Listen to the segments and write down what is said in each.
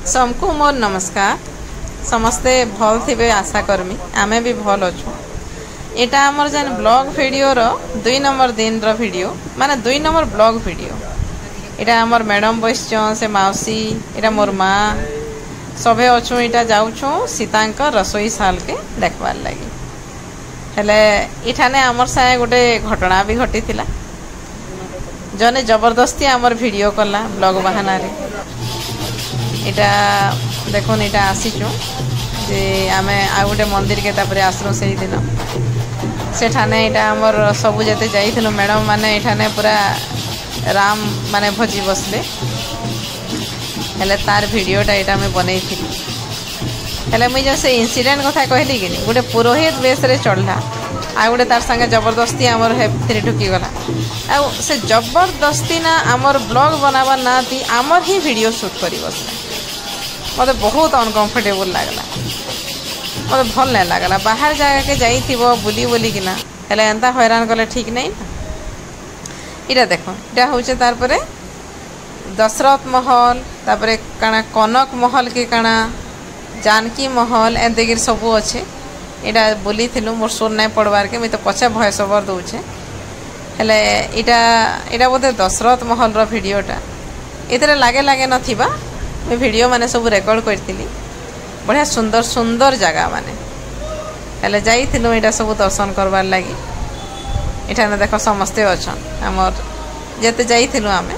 सबको मोर नमस्कार। समस्ते भल थे आशा करमी आमे भी भल अच्छु। यहाँ आमर जेन ब्लॉग वीडियो रो 2 नंबर दिन रो वीडियो माने 2 नंबर ब्लॉग वीडियो। यहाँ आमर मैडम बस से मौसी यहाँ मोर माँ सभे अच्छु। यहाँ जाऊँ सीता रसोई साल के देखबार लगी हेले इठाने आमर साए गोटे घटना भी घटी थिला। जने जबरदस्ती आमर वीडियो कला ब्लॉग बहाना रे। इटा देखुन इटा आसीचु जे आमे आ गोटे मंदिर के तापरे आसरू से दिन सेठाने इटा आमर सबु जते जाइथिलु मैडम माने इठाने पूरा राम माने भजी बसले हेले तार वीडियोटा इटा में बनैथिलु। हेले मुई जो से इंसिडेंट कथा कहली कि गोटे पुरोहित बेस रे चढ़ला आ गोटे तार संगे जबरदस्ती आमर हेथि ढुकी गला आ से जबरदस्ती ना आमर ब्लॉग बनावा ना दी आमर ही वीडियो शूट करी बसला। मते बहुत अनकंफर्टेबल लागला, मते भल नहीं लागला। बाहर जगह के जाइथिबो बुली बुली किना हेले एंता हैरान कले ठीक नहीं ना। इटा देखो इटा होचे तार परे दशरथ महल तापरे काना कनक महल के काना जानकी महल एंते गिर सबू अच्छे। इटा बुली थिलु मोर सुन नहीं पड़वार के तो पछे भय सबर दउछे हेले इटा इटा बोधे दशरथ महल रो वीडियोटा इतरे लागे लागे नथिबा मैं वीडियो माने सब रेकॉर्ड करथिली। बढ़िया सुंदर सुंदर जगह माने हेले जाइथिलु इटा सब दर्शन करबार लागि। इठा ने देखो समस्ते अछन हमर जेते जाइथिलु आमे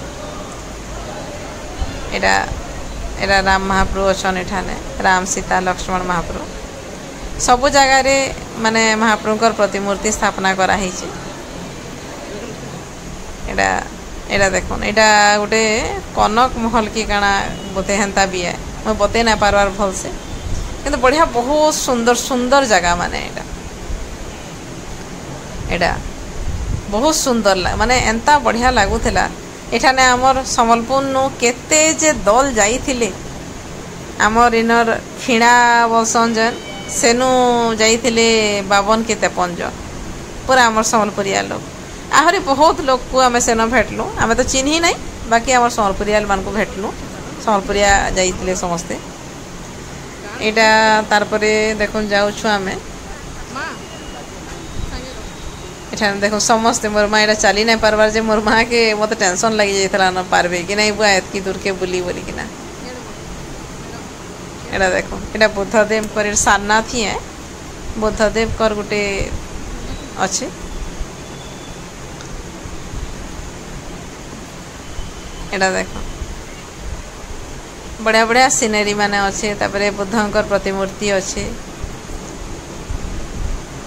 इटा एरा राम महाप्रभु अछन। इठाने राम सीता लक्ष्मण महाप्रभु सबु जगह रे माने महाप्रभुकर प्रतिमूर्ति स्थापना करा हिचे। एटा एटा देखो एटा गोटे कनक महल की काना बोते हेंता भी है मैं बते ना पारवार भल से किंतु बढ़िया बहुत सुंदर सुंदर जगह माने एटा बहुत सुंदर माने एंता बढ़िया लागुथिला। एठाने आमर संबलपुर नु केते जे दल जाइथिले आमर इनर खिणा बसन जन सेनु जाइथिले 52 के 53 जन पूरा आमर संबलपुरिया लोग आहरी बहुत लोग को आमे सेनो भेटलु। आमे तो चिन्ही नहीं बाकी आमर संबलपुरिया मान को भेटलु संबलपुरिया जाइथिले समस्ते। एटा तार परे देखुन जाउछु आमे एठा देखो समस्ते मोर माँ एटा चली नहीं पारबार जे मोर माँ के मत टेंशन लगी जाइथला न पारबे कि नहीं बुआ एतकी दूर के बुली बोली कि ना। एटा देखो एटा बुद्धदेव कर सारनाथ ही है बुद्धदेव कर गोटे अच्छे। एटा देखो बढ़िया बढ़िया सीनेरी माने अच्छे तापरे बुद्धंकर प्रतिमूर्ति अच्छे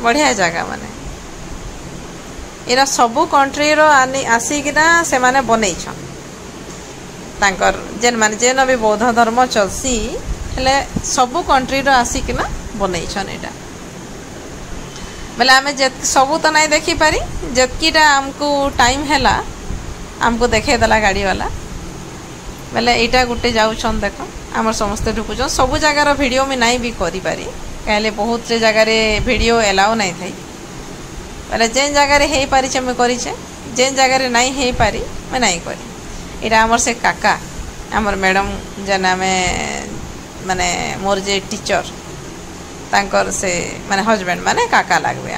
बढ़िया जगह माने एरा सबु कंट्री रो आसिकिना से माने बनैछन तांकर जेन माने जेन भी बौद्ध धर्म चलसी हेले सबु कंट्री रो आसिकिना बनैछन। एटा बेले आमे जे सबु तो नहीं देखि पारी जेतकीटा हमको टाइम हैला हमको देखे दला गाड़ी वाला बेले एटा गुटे जाउछन देखो हमर समस्त ढुकुछन सबु जगह रो वीडियो में नहीं भी करी पारी कहले बहुत से जगह रे वीडियो अलाउ नहीं थाई बेले जेन जगह रे हेई पारी मैं करी जेन जगह रे नहीं हेई पारी मैं नहीं करी। इटा हमर से काका हमर मैडम जना में माने मोर जे टीचर तांकर से माने हस्बैंड माने काका लागबे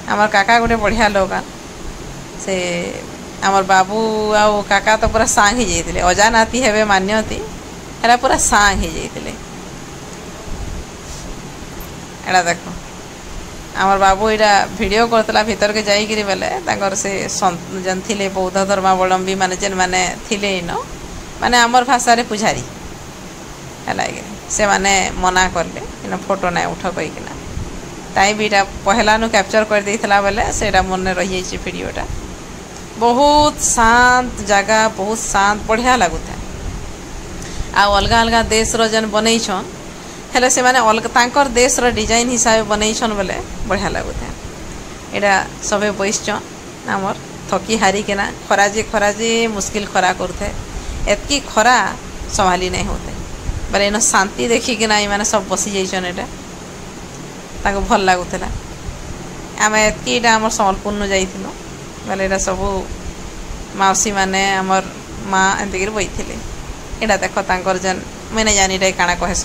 हमर काका गोटे बढ़िया लोग से हमर बाबू आ काका तो पूरा सांग ही जाइतिले अजा नाती हेबे मान्यती हेला पूरा सांग ही जाइतिले। एड़ा देखो हमर बाबू इटा वीडियो करतला भीतर के जाई गिरी बेले तांकर से जन थिले बौद्ध धर्मावलंबी माने जेन माने थिले इनो माने हमर भाषा रे पुजारी हेला से माने मना करले इन फोटो नहीं उठा कई किना ताई बीटा पहला नु कैप्चर कर देइथला बेले सेटा मन रही जाई वीडियोटा। बहुत शांत जगह बहुत शांत बढ़िया लगुता आ अलग अलग देश रो जन बनैछन हेले से माने अलग तांकर देश रो डिजाइन हिसाब बनैछन बोले बढ़िया लगुता। एटा सबे बैसछन हमर थकी हारी केना खरा जे मुश्किल खरा करथे एतकी खरा संभाली नहीं होते बोले इन शांति देखी कि ना माने सब बसी जाइछन एटा ताको भल लागुतला। आमे एतकी एटा हमर संबलपुर नु जाइथिनो बोले एटा सब मौसी माने हमर माँ एंतगिर बैठिले एटा देख तांकर जेन मैंने जानी रे काना कहस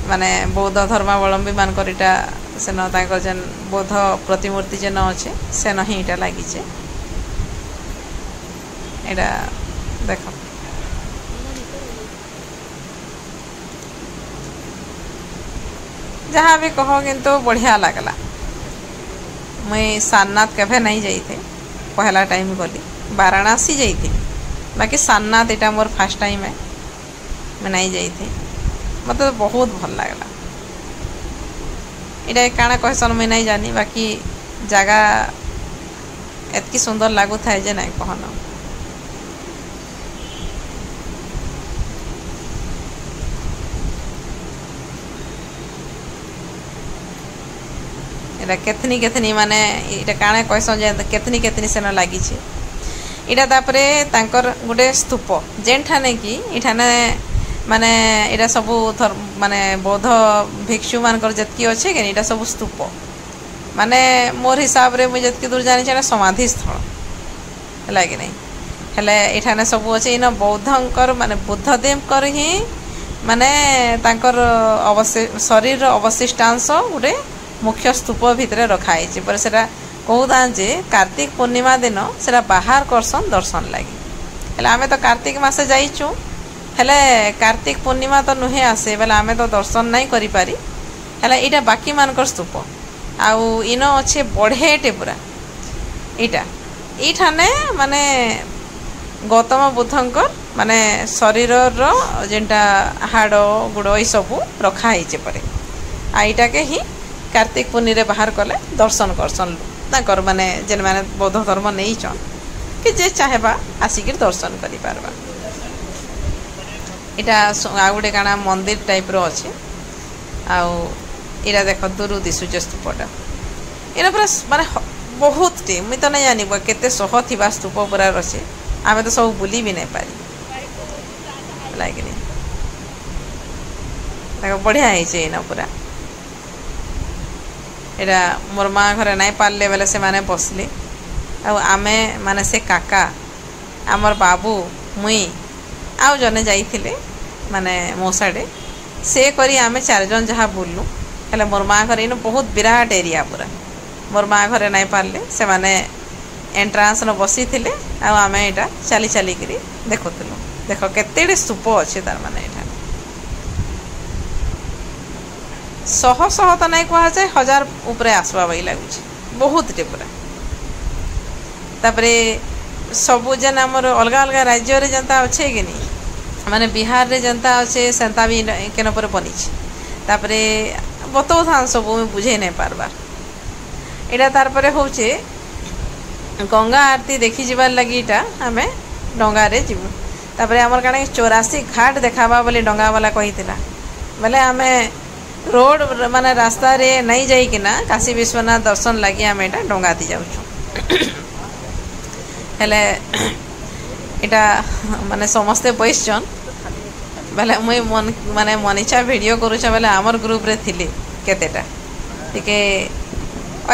माने बौद्ध धर्मावलंबी मानकर इटा सेन तांकर जेन बौद्ध प्रतिमूर्ति जेन अच्छे सेन ही इटा लागिचे एटा देख जहाँ भी कहो किंतु बढ़िया लगला मुई सारनाथ केभे नहीं जाइथे पहला टाइम गली वाराणसी जाइथी बाकी सारनाथ एटा मोर फर्स्ट टाइम है मैं नहीं जाइथी मत तो बहुत भल लगला इटा काना कहसन मैं नहीं जानी बाकी जगह एतकी सुंदर लागू था जे नहीं कहन केतनी केतनी माने इटा काणे कहसन जे केतनी केतनी सेन लागी छे इटा तापरे तांकर गुटे स्तूप जेनठाने कि इठाने माने इटा सब माने बौद्ध भिक्षु मानकर जतकी अच्छे कि इटा सब स्तूप माने मोर हिसाब रे मुझे जतकी दूर जानी छे समाधि स्थल है कि नहीं हेले इठाने सब अच्छे इन बौद्धंकर माने बुद्धदेव कर ही माने तांकर शरीर अवशिष्टांश गुटे मुख्य स्तूप भितर रखाई पर सेटा कहूता जे कार्तिक पूर्णिमा दिन सेटा बाहर करसन दर्शन लगी हेले आमे तो कार्तिक मासे जाइचु हेले कार्तिक पूर्णिमा तो नुहे आसे बेले आमे तो दर्शन नहीं करि पारी हेले इटा बाकी मानकर स्तूप आउ इन अच्छे बढ़ेटे पूरा इटा इठाने माने गौतम बुद्धंकर माने शरीर जेनटा हाड़ गुड़ ये सब रखाई परे आ इटा के ही कार्तिक पूर्णि रे बाहर कले दर्शन करसन ताकर माने जेन माने बौद्ध धर्म नहीं चन कि जे चाहेबा आसिक दर्शन करि पारबा इटा आ गुटे काना मंदिर टाइप रो अछि आउ इरा देख दूर दिसुचे स्तूपटा इना पूरा माने बहुत टी मुई तो नहीं जानी केते सह थिबा स्तूप पूरा रसे आमे तो सब बुली भी नहीं पारी लागिनी देखो बढ़िया है इना पूरा एटा मोर माँ घरे नहीं पारले बेले से माने बसले आमे माने से काका आमर बाबू मुई आउ जने जाइथिले माने मौसाडे से करी आमे 4 जन जहाँ बुललु हेले मोर माँ घरे इन बहुत विराट एरिया पूरा मोर माँ घरे नहीं पारले से माने एंट्रांस न बसी थिले आमे एटा चली चली करी देखुतलु देख केतेडे स्तूप अच्छे तार माने एटा शह शह तो नहीं कह जाए 1000 उपरे आसवा वही लगुच बहुत टे पूरा तापरे सबु जन आमर अलग अलग राज्य रे जनता अच्छे कि नहीं माने बिहार रे जनता अच्छे सेंता भी केन पर बनी तापरे बतौ थान सब में बुझे नहीं पारबार एटा तार परे होचे गंगा आरती देखी जीवार लगी इटा आमे डंगा रे जीवु तापरे हमर काने 84 घाट देखाबा बोली डंगा वाला कहितिला बोले आमे रोड माने रास्ता रे नहीं जाई कि ना काशी विश्वनाथ दर्शन लगी आम एटा डंगा दी जाऊँ हेले इटा माने समस्ते बैसन बेले मुई माने मनीषा वीडियो करूचा बेले आमर ग्रुप रे थिली केतेटा टिके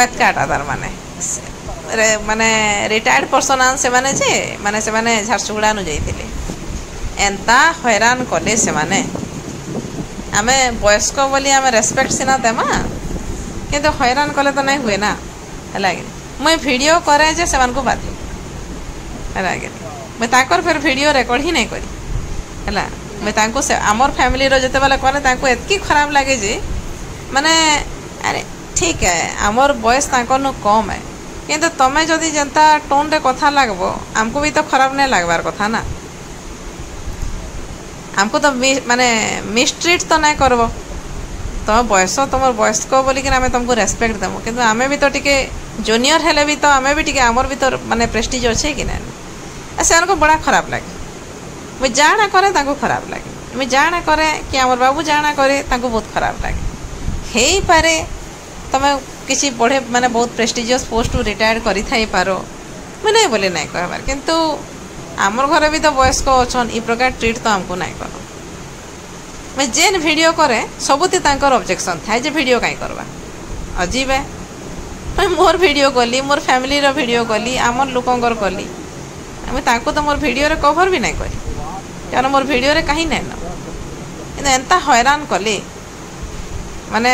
अतकाटा तार माने रिटायर्ड पर्सन आन से माने झारसुगुड़ा नु जाइथिले एंता हैरान कले से माने आमे वयस्क बोली आमे रेस्पेक्ट सिना देमा किंतु हैरान कले तो नहीं हुए ना है मुई वीडियो करे जे सेमान को बात है मैं ताकर फिर वीडियो रिकॉर्ड ही नहीं करी है मैं तांको से आमर फैमिली रो जते बेला करे तांको एतकी खराब लागे जे माने अरे ठीक है आमर बयस तांको नु कम है किंतु तमे जदी जनता टोन रे कथा लागबो हमको भी तो खराब नहीं लागबार कथा ना हमको तो माने मिसट्रीट तो नहीं करबो तुम बयस तुम बयस्क बोलिक आम तुमको रेस्पेक्ट देमु किंतु आमे भी तो टिके जूनियर हेले भी तो आमे भी टिके आमर भी तो माने प्रेस्टीज अच्छे कि ना से को बड़ा खराब लगे मुझे जाना करे ताको खराब लगे मुझे जाना करे कि आमर बाबू जाना करे ताको बहुत खराब लगे हे पारे तुम किसी बढ़े माने बहुत प्रेस्टीजियस पोस्ट रिटायर करि थाई पारो मैं नहीं बोले नहीं कहबार किंतु आमर घरे भी तो वयस्क अच्छन इ प्रकार ट्रीट तो हमको नहीं कर मैं जेन वीडियो करे सबुति तांकर ऑब्जेक्शन था जे वीडियो कहीं करवा अजीब है मैं मोर वीडियो कली मोर फैमिली रो वीडियो कली आमर लोकंकर कली मैं तांको तो मोर वीडियो रे कवर भी नहीं करी ସେମାନେ मोर भिडियो रे कहीं नाइन कि एंता हैरान कले माने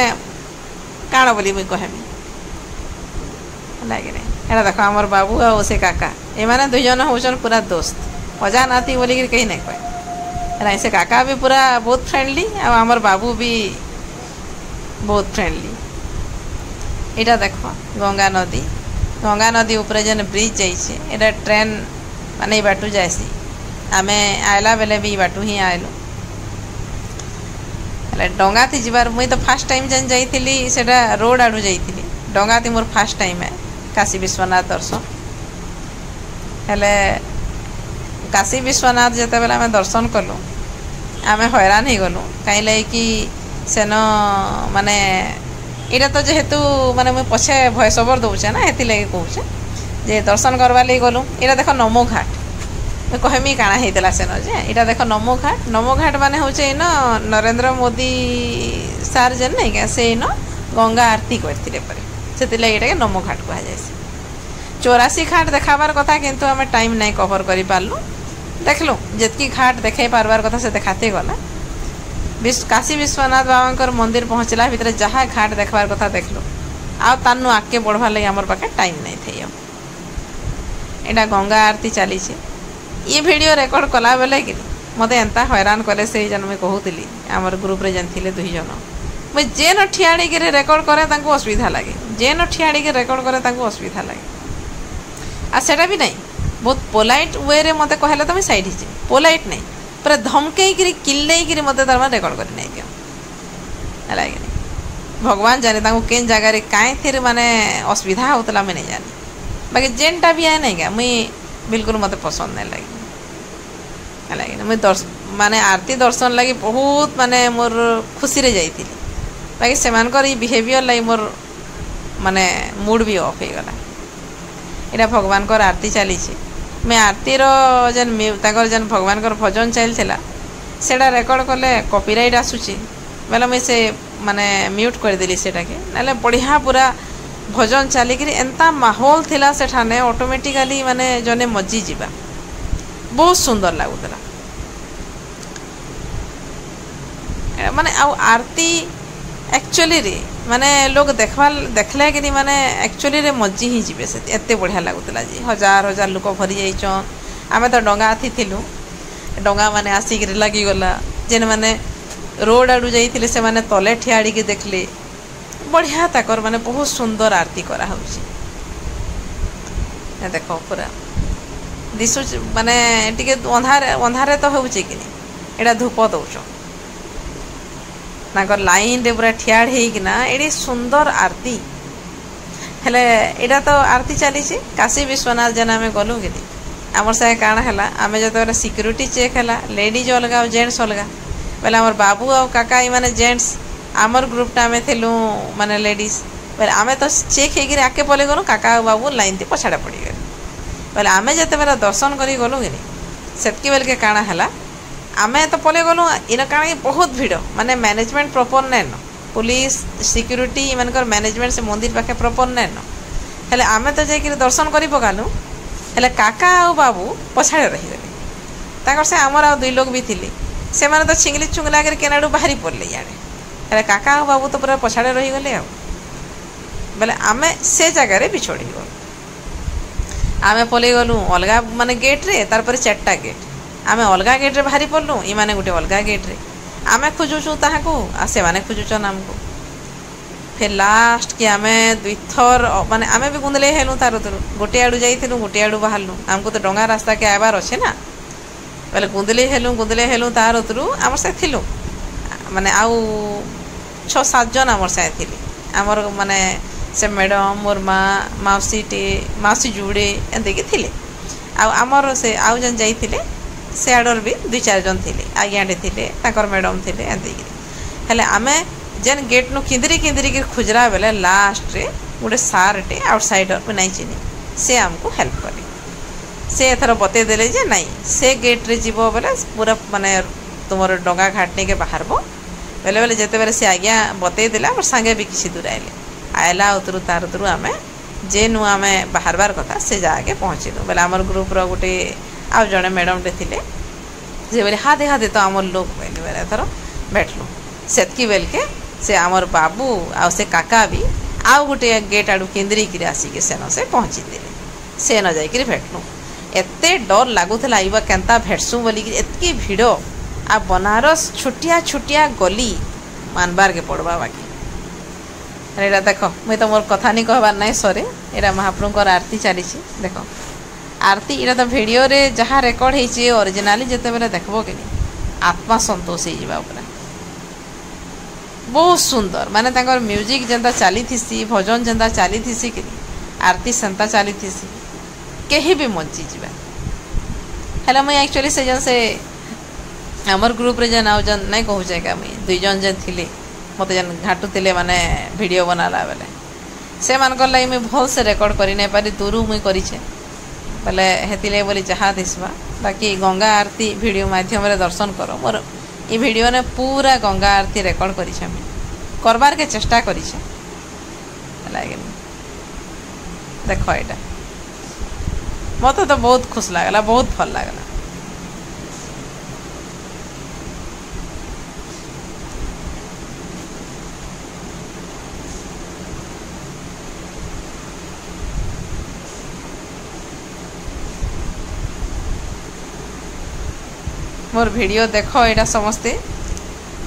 काण बोली मुई कहमी लगे एटा देख आमर बाबू आ से काका एमाने दुई जन होचन पूरा दोस्त अजा नाती बोली कहीं नहीं कहे से काका भी पूरा बहुत फ्रेंडली आमर बाबू भी बहुत फ्रेंडली इटा देख गंगा नदी ऊपर जेन ब्रिज जाइए एटा ट्रेन माने बाटू जासी आमे आयला बेले भी बाटू ही आयलु डंगा थी जीवार मुई तो फास्ट टाइम जेन जाइली सेटा रोड आड़ू जाइली डंगा थी मोर फास्ट टाइम है काशी विश्वनाथ दर्शन हेले काशी विश्वनाथ जिते बेले आम दर्शन कलु आम हैरान हो गलु कहीं लगे सेन माने इटा तो जेहेतु माने मुझे पछे भॉइस ओवर दौचे ना ये लगे कहूचे जे दर्शन करवा लगे गलु इटा देख नमो घाट मैं कहमी काଣା होता सेन जे इटा देख नमो घाट माने हूँ इन नरेंद्र मोदी सार जेन नहीं क्या से इन गंगा आरती करते से लगे नमो घाट कहुए 84 घाट देखाबार कथा किंतु आम टाइम नहीं कवर कर पार्लु देखलु जितकी घाट देखे पार्बार कथा से देखाते गला काशी विश्वनाथ बाबा मंदिर पहुँचला भितर जहाँ घाट देखबार कथा देखलु आनु आगे बढ़वार लगे आमर पाखे टाइम नहीं थी यहाँ गंगा आरती चली ये वीडियो रेकर्ड कला बेले कि मत एंता हैरान कले से जन मुझे कहूली आमर ग्रुप रे जन थे 2 जन मुझे जेन ठियाड़ी रेकर्ड करे असुविधा लगे जेन ठियाड़ी रेकर्ड करे असुविधा लगे आ सेटा भी नहीं बहुत पोलाइट वे रे मते कहले तो मैं साइड ही पोलाइट नहीं पूरा धमकई किल्लई मते तार रेकर्ड कर नहीं दियो लगे भगवान जाने केन जगार कहीं थे माने असुविधा होता मैं नहीं जानी बाकी जेनटा भी है नहीं क्या मुई बिल्कुल मत पसंद नहीं लगे मुझे माने आरती दर्शन लगी बहुत माने मोर खुशी रे जाइली बाकी से बिहेवियर लगी मोर माने मूड भी ऑफ हो गला इटा भगवान को आरती चली मैं आरती जेन जेन भगवान को भजन चलता सेटा रेकर्ड कले कॉपीराइट आसूची बेले मुझे से माने म्यूट करदेली सेटा के ना बढ़िया पूरा भजन चलिक एंता माहौल थिला सेठाने ऑटोमेटिकली माने जने मजी जीवा बहुत सुंदर लगुला माने आरती एक्चुअली रे माने लोग देखले कि माने एक्चुअली रे मजी ही जीवे से एते बढ़िया लगुला जी हजार हजार लोक भरी जाइछन आमे तो डंगा थी थिलु डंगा माने आसिक लगी गला जेन माने रोड आडू जाइथिले से माने तले ठियाड़ी के देखले बढ़िया ताकर माने बहुत सुंदर आरती करा होउची देखो पूरा दिसु माने टिके अंधारे तो होउची कि एटा धूप दउछ नाकर लाइन रे पूरा ठियाड़ हेकिना एडी सुंदर आरती हेले एटा तो आरती चली काशी विश्वनाथ जन आम गलु कि आमर से काण है आम जो सिक्यूरीटी चेक है लेडीज अलग और जेंट्स अलग बोले आमर बाबू आ काका ये जेंट्स आमर ग्रुपटा आम थी माने लेडीज बोले आम तो चेक होकर आके पलि गलु काका बाबू लाइन थी पछाड़ा पड़गले बोले आम जिते बेले दर्शन कर गलु कि सेतकी बेल के काण है आम तो पलि गलु इन काण बहुत भिड़ माने मैनेजमेंट प्रॉपर नैन पुलिस सिक्यूरीटी इमानकर मैनेजमेंट से मंदिर पाखे प्रॉपर नैन हेले आम तो जाकर दर्शन कर पकालु हेले काका आ बाबू पछाड़े रहीगले से आमर आ 2 लोग भी थिले से माने तो छिंगली चुंगला कर केनाडू बाहरी पड़ले याडे हेले काका आ बाबू तो पूरा पछाड़े रहीगले आ बोले आम से जगार बिछोड़ी गलु आम पलि गलु अलग माने गेट रे तार पर 4टा गेट आम अलग गेट रे बाहरी पड़लु इ माने गोटे अलग गेट रे आम खोजुचु ताहाको आ से माने खोजुचन आमको फिर लास्ट कि आम 2 थर माने आम भी गुंदले हेलु तार गोटे आड़ू जाइलु गोटे आड़ू बाहरलु आमको तो डंगा रास्ता के आबार अच्छे ना बोले गुंदले हेलु तार उतरू आम से थिलु माने आउ 6-7 जन आमर से थिले आमर माने से मैडम मोर माँ मौसी जुड़े एंती थिले आमर से आउ जन जाइथिले से आडर भी 2-4 जन थिले आज्ञाटे थिले ताकर मैडम थिले एंती हेले आमे जेन गेट नु किंदरी खुजरा बेले लास्ट रे गोटे सारटे आउटसाइडर को नहीं चिनी से आमको हेल्प करे से एथर बते देले जे नहीं से गेट रे जीवो बेले पूरा माने तुमर डंगा घाट नहीं के बाहरबो बेले बेले जेते बेले से आज्ञा बते देला और संगे भी किसी दूर आइले आयला उतरू तार उतरू आमे जेनु आमे बाहरबार कथा से जाके पहुँचलु बेले आमर ग्रुप रो गोटे आउ जड़े मैडम टे थिले जे बोले हाँ दे तो आमर लोक बोले बेले थर बैठलु सेतकी बेल के से आमर बाबू आ से काका भी आउ गोटे गेट आड़ू केन्द्री कर आसिक सेन से पहुँची दे सेन जाकर भेटलु एते डर लगुला आइबा केन्ता भेटसु बोलिक एतकी भिड़ आ बनारस छोटिया छोटिया गली मानबार के पड़वा बाकी एटा देख मुई तो मोर कथा नहीं कहबार ना सरे एटा महाप्रभुकर आरती चली देख आरती इटा तो वीडियो रे जहाँ रेकर्ड होती ओरिजिनाली जिते बेले देखबो कि आत्मा संतोष हो जावा पूरा बहुत सुंदर माने तांकर म्यूजिक जेंता चली थी भजन जेंता चली थी कि आरती सेंता चली थी कहीं भी मची जावा हेला मुई एक्चुअली से जन से आमर ग्रुप रे जन आउ जन नहीं कहूचे का मुई दुई जन जन थिले मते जन घाटू थिले माने वीडियो बनाला बेले से मानकर लाई मुई भल से रेकर्ड करि नै पारी दूरु मुई करिछे बोले हेतिले बोली जहाँ दिसवा बाकी गंगा आरती वीडियो माध्यम रे दर्शन करो मोर ये वीडियो ने पूरा गंगा आरती रेकर्ड करिछे करबार के चेष्टा करिछे लागे देखो एटा मत तो बहुत खुश लागला बहुत भल लागला मोर वीडियो देखो एटा समस्ते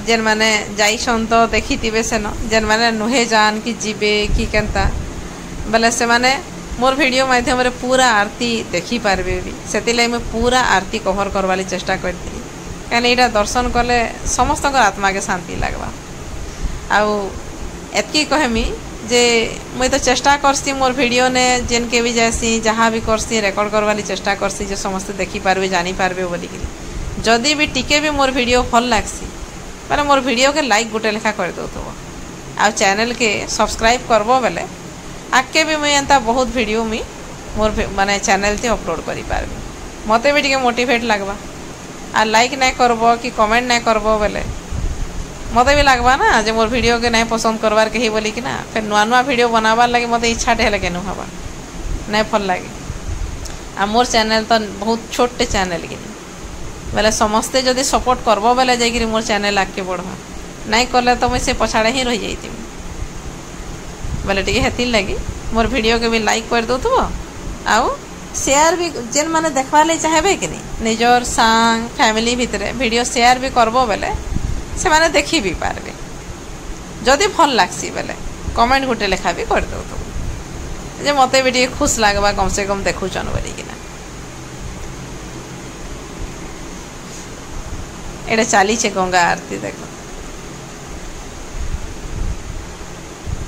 जेन माने जाइछन तो देखिथिबे सेन जेन माने नुहे जान कि जीवे कि केनता बोले से माने मोर वीडियो माध्यम रे पूरा आरती देखी पारबे भी सेतिले मैं पूरा आरती कवर करवाली चेष्टा करती कहने एटा दर्शन कले समस्त आत्मा के शांति लगवा आउ एतकी कहमी जे मुई तो चेष्टा करसी मोर वीडियो ने जेन के भी जासी जहाँ भी करसी रेकर्ड करवाली चेष्टा करसी जो समस्त देखी पारबे जानी पारबे बोलिक जदि भी टिके भी मोर वीडियो भल लागसी माने मोर वीडियो के लाइक गोटे लेखा कर दो आ चैनल के सब्सक्राइब करबो बेले आके भी मुई एंता बहुत वीडियो मुई मोर माने चैनल ते अपलोड करि पारबी मते भी टिके मोटिवेट लागबा आ लाइक नहीं करबो कि कमेंट नहीं करबो बेले मते भी लागबा ना जे मोर वीडियो के नहीं पसंद करबार कही बोली कि ना फिर नुआ नुआ वीडियो बनाबार लगे मते इच्छा ढेले केनु हबा नहीं भल लागे आ मोर चैनल तो बहुत छोटे चैनल कि बेले समस्ते जदि सपोर्ट करबो बेले जाइकरी मोर चैनल आगे बढ़वा नहीं कले तो मुझे से पछाड़े ही रही जाती बेले टिके हेतिल लगी मोर वीडियो के भी लाइक कर दो आउ शेयर भी जेन माने देखवा ले चाहेबे कि नहीं निजर सांग फैमिली भितरे वीडियो शेयर भी करबो बेले से माने देखी भी पारबे जदि भल लागसी बेले कमेंट गोटे लेखा भी कर दो जे मते भी टिके खुश लागबा कम से कम देखुचन बोली कि एटा चली गंगा आरती देखो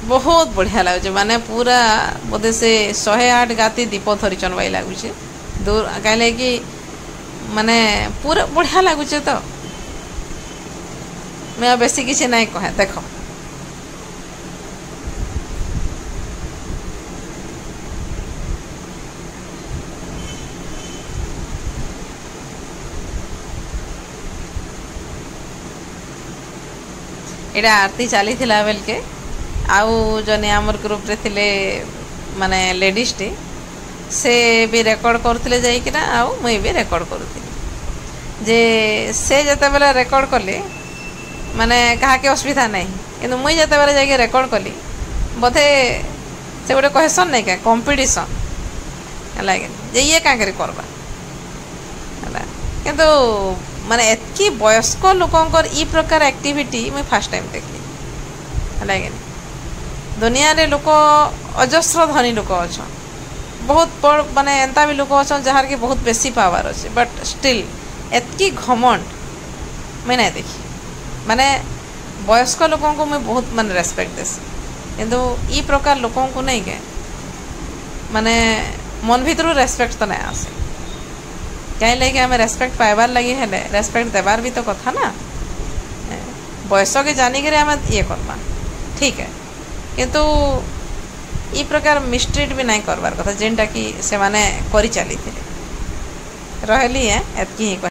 बहुत बढ़िया लगुचे माने पूरा बोधे से 108 गाती दीप धरिचन भाई लगुचे दूर कहले कि माने पूरा बढ़िया लगुचे तो मैं बेसी किसी नहीं कहे देखो एटा आरती चली थिला बेल के आउ जने आमर ग्रुप रे थिले माने लेडीज टी से भी रेकर्ड करथिले जाई कि ना आउ मुई भी रेकर्ड करूथिली जे से जते बेला रेकर्ड करले माने कहा के असुविधा नहीं किंतु मुई जते बेला जाई के रेकर्ड करली बोधे से गोटे कहसन नहीं क्या कंपटीशन हला जे ये का करे करबा हला किंतु माने एतकी वयस्क लोकंकर ई प्रकार एक्टिविटी मुई फर्स्ट टाइम देखली हला दुनिया रे लोक अजस्र धनी लोक अच्छा बहुत बड़ माने एंता भी लोक अच्छा जहार के बहुत बेसी पावर अच्छे बट स्टिल एतकी घमंड मैं नहीं देखी माने वयस्क लोकों को मैं बहुत माने रेस्पेक्ट देसी किंतु ई प्रकार लोकों को नहीं के माने मन भीतर रेस्पेक्ट तो नहीं आसे कहीं लगे आम रेस्पेक्ट पाइबार लगी हेले रेस्पेक्ट देवार भी तो कथा ना बयस के जानिक आम ये करवा ठीक है किंतु ई प्रकार मिस्ट्रीट भी नहीं करवार कथा जेनटा कि से माने करी चली रही है एतकी ही।